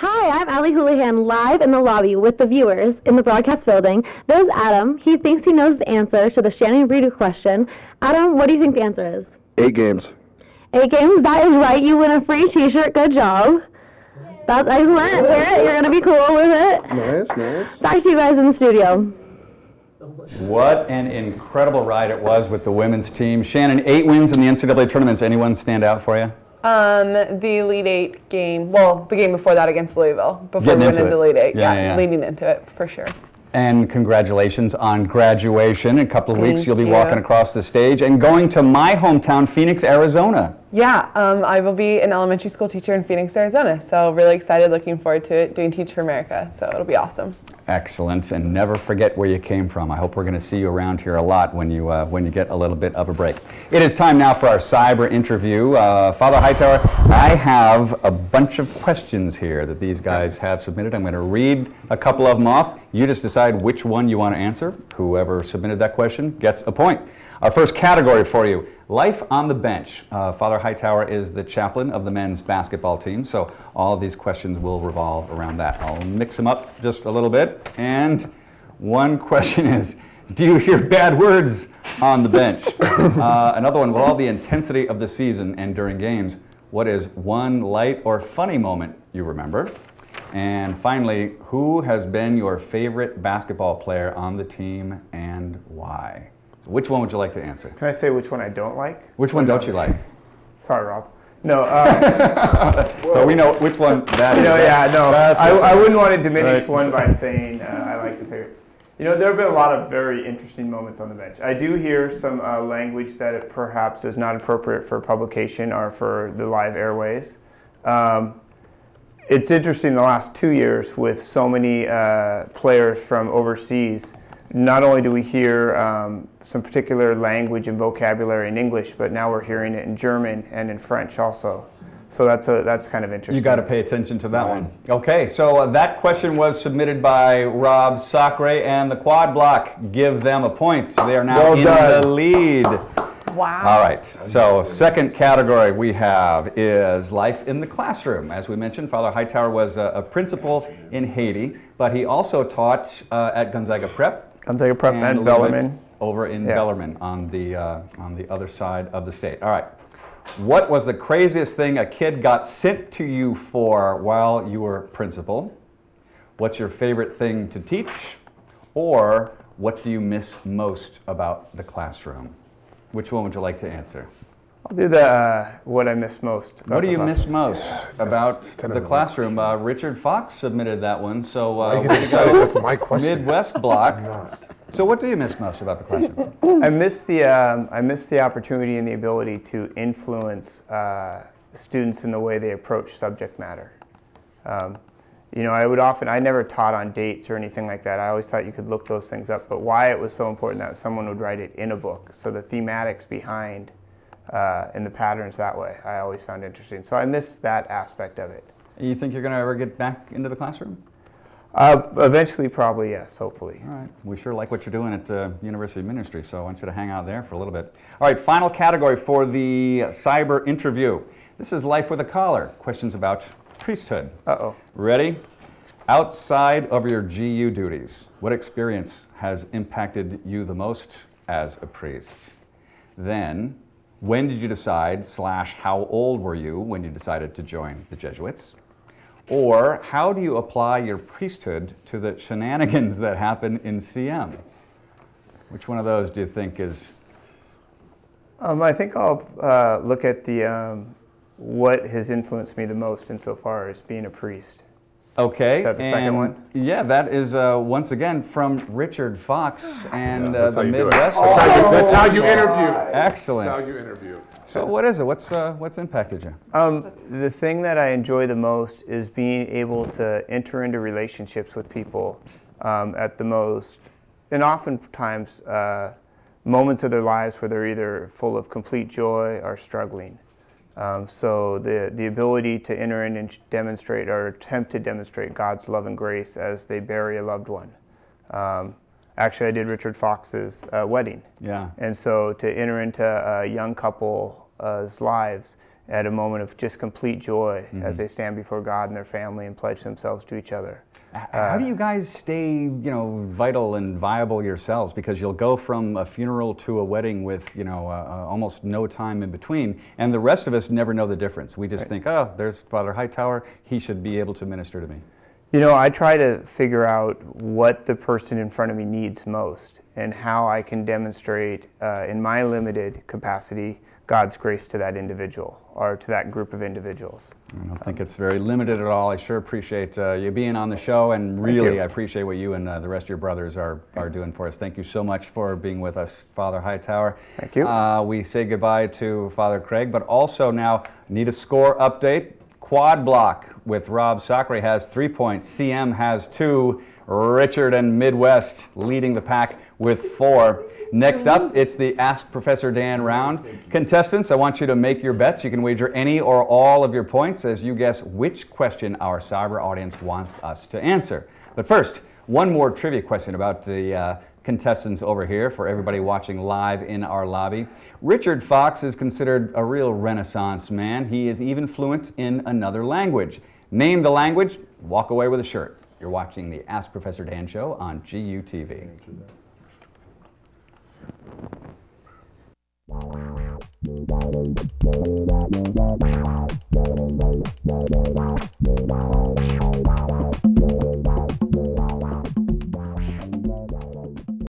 Hi, I'm Allie Houlihan, live in the lobby with the viewers in the broadcast building. There's Adam. He thinks he knows the answer to the Shannon Breeder question. Adam, what do you think the answer is? 8 games. 8 games? That is right. You win a free t-shirt. Good job. That's excellent. Wear it. You're going to be cool with it. Nice, nice. Back to you guys in the studio. What an incredible ride it was with the women's team. Shannon, 8 wins in the NCAA tournaments. Anyone stand out for you? The Elite Eight game, well, the game before that against Louisville, before we went into the Elite Eight. Yeah, leading into it, for sure. And congratulations on graduation. In a couple of weeks, you'll be Thank you. walking across the stage and going to my hometown, Phoenix, Arizona. Yeah, I will be an elementary school teacher in Phoenix, Arizona, so really excited, looking forward to it, doing Teach for America, so it'll be awesome. Excellent, and never forget where you came from. I hope we're going to see you around here a lot when you get a little bit of a break. It is time now for our cyber interview. Father Hightower, I have a bunch of questions here that these guys have submitted. I'm going to read a couple of them off. You just decide which one you want to answer. Whoever submitted that question gets a point. Our first category for you, life on the bench. Father Hightower is the chaplain of the men's basketball team, so all of these questions will revolve around that. I'll mix them up just a little bit. And one question is, do you hear bad words on the bench? Another one, with all the intensity of the season and during games, what is one light or funny moment you remember? And finally, who has been your favorite basketball player on the team and why? Which one would you like to answer? Can I say which one I don't like? Which one don't you like? Sorry, Rob. No. So we know which one that is. Yeah, no. I wouldn't want to diminish one by saying I like the favorite. You know, there have been a lot of very interesting moments on the bench. I do hear some language that perhaps is not appropriate for publication or for the live airways. It's interesting the last 2 years with so many players from overseas. Not only do we hear some particular language and vocabulary in English, but now we're hearing it in German and in French also. So that's kind of interesting. You got to pay attention to that one. Okay, so that question was submitted by Rob Sacre, and the Quad Block give them a point. They are now in the lead. Wow. All right, so second category we have is life in the classroom. As we mentioned, Father Hightower was a principal in Haiti, but he also taught at Gonzaga Prep. Gonzaga Prep and Bellarmine. Over in Bellarmine on the other side of the state. All right. What was the craziest thing a kid got sent to you for while you were principal? What's your favorite thing to teach? Or what do you miss most about the classroom? Which one would you like to answer? I'll do the what I miss most. What do you miss most about the classroom? Richard Fox submitted that one, so that's my question. Midwest Block. So what do you miss most about the classroom? I miss the opportunity and the ability to influence students in the way they approach subject matter. You know, I never taught on dates or anything like that. I always thought you could look those things up, but why it was so important that someone would write it in a book. So the thematics behind and the patterns that way, I always found interesting. So I miss that aspect of it. You think you're going to ever get back into the classroom? Eventually, probably, yes, hopefully. All right. We sure like what you're doing at University of Ministry, so I want you to hang out there for a little bit. All right, final category for the cyber interview. This is Life with a Collar. Questions about priesthood. Uh-oh. Ready? Outside of your GU duties, what experience has impacted you the most as a priest? Then, when did you decide / how old were you when you decided to join the Jesuits? Or how do you apply your priesthood to the shenanigans that happen in CM? Which one of those do you think is? I think I'll look at the what has influenced me the most insofar as being a priest. Okay. Is that the second one? Yeah, that is once again from Richard Fox and the Midwest. That's how you interview. Excellent. That's how you interview. So what is it? What's impacted you? The thing that I enjoy the most is being able to enter into relationships with people at the most, and oftentimes moments of their lives where they're either full of complete joy or struggling. So the ability to enter in and demonstrate or attempt to demonstrate God's love and grace as they bury a loved one. Actually, I did Richard Fox's wedding. Yeah. And so to enter into a young couple's lives at a moment of just complete joy as they stand before God and their family and pledge themselves to each other. How do you guys stay, vital and viable yourselves? Because you'll go from a funeral to a wedding with, almost no time in between, and the rest of us never know the difference. We just think, oh, there's Father Hightower, he should be able to minister to me. I try to figure out what the person in front of me needs most and how I can demonstrate in my limited capacity God's grace to that individual or to that group of individuals. I don't think it's very limited at all. I sure appreciate you being on the show, and really I appreciate what you and the rest of your brothers are doing for us. Thank you so much for being with us, Father Hightower. Thank you. We say goodbye to Father Craig, but also now need a score update. Quad block with Rob Sacre has 3 points. CM has 2. Richard and Midwest leading the pack with 4. Next up, it's the Ask Professor Dan round. Contestants, I want you to make your bets. You can wager any or all of your points as you guess which question our cyber audience wants us to answer. But first, one more trivia question about the contestants over here for everybody watching live in our lobby. Richard Fox is considered a real Renaissance man. He is even fluent in another language. Name the language, walk away with a shirt. You're watching the Ask Professor Dan show on GUTV.